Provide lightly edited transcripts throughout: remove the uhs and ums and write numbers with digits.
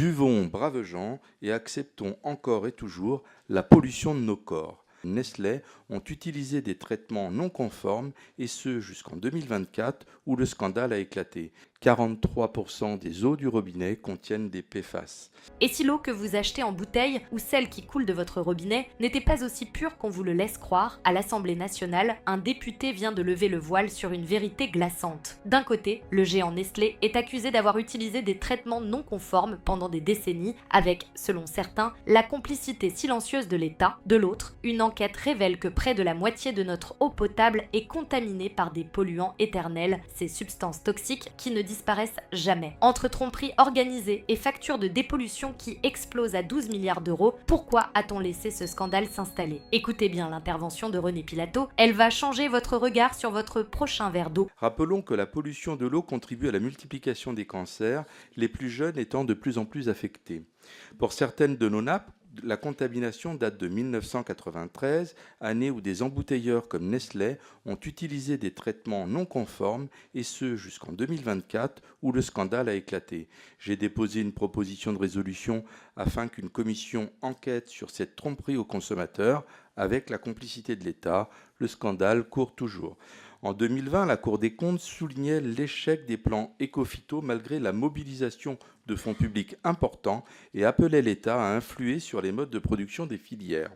Buvons, braves gens, et acceptons encore et toujours la pollution de nos corps. Nestlé ont utilisé des traitements non conformes, et ce jusqu'en 2024 où le scandale a éclaté. 43% des eaux du robinet contiennent des PFAS. Et si l'eau que vous achetez en bouteille ou celle qui coule de votre robinet n'était pas aussi pure qu'on vous le laisse croire, à l'Assemblée nationale, un député vient de lever le voile sur une vérité glaçante. D'un côté, le géant Nestlé est accusé d'avoir utilisé des traitements non conformes pendant des décennies, avec, selon certains, la complicité silencieuse de l'État. De l'autre, une enquête révèle que près de la moitié de notre eau potable est contaminée par des polluants éternels, ces substances toxiques qui ne disparaissent jamais. Entre tromperies organisées et factures de dépollution qui explosent à 12 milliards d'euros, pourquoi a-t-on laissé ce scandale s'installer? Écoutez bien l'intervention de René Pilato, elle va changer votre regard sur votre prochain verre d'eau. Rappelons que la pollution de l'eau contribue à la multiplication des cancers, les plus jeunes étant de plus en plus affectés. Pour certaines de nos nappes, la contamination date de 1993, année où des embouteilleurs comme Nestlé ont utilisé des traitements non conformes, et ce jusqu'en 2024 où le scandale a éclaté. J'ai déposé une proposition de résolution afin qu'une commission enquête sur cette tromperie aux consommateurs avec la complicité de l'État. Le scandale court toujours. En 2020, la Cour des comptes soulignait l'échec des plans éco-phyto malgré la mobilisation de fonds publics importants et appelait l'État à influer sur les modes de production des filières.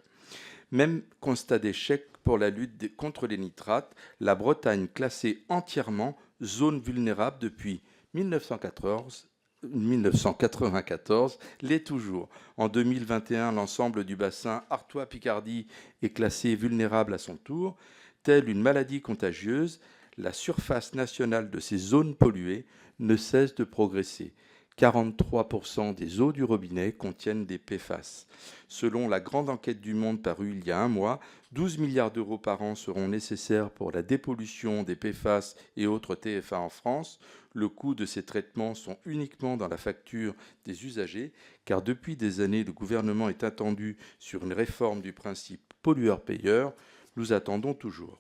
Même constat d'échec pour la lutte contre les nitrates, la Bretagne classée entièrement zone vulnérable depuis 1994 l'est toujours. En 2021, l'ensemble du bassin Artois-Picardie est classé vulnérable à son tour. Telle une maladie contagieuse, la surface nationale de ces zones polluées ne cesse de progresser. 43% des eaux du robinet contiennent des PFAS. Selon la grande enquête du Monde parue il y a un mois, 12 milliards d'euros par an seront nécessaires pour la dépollution des PFAS et autres TFA en France. Le coût de ces traitements sont uniquement dans la facture des usagers, car depuis des années, le gouvernement est attendu sur une réforme du principe pollueur-payeur. Nous attendons toujours.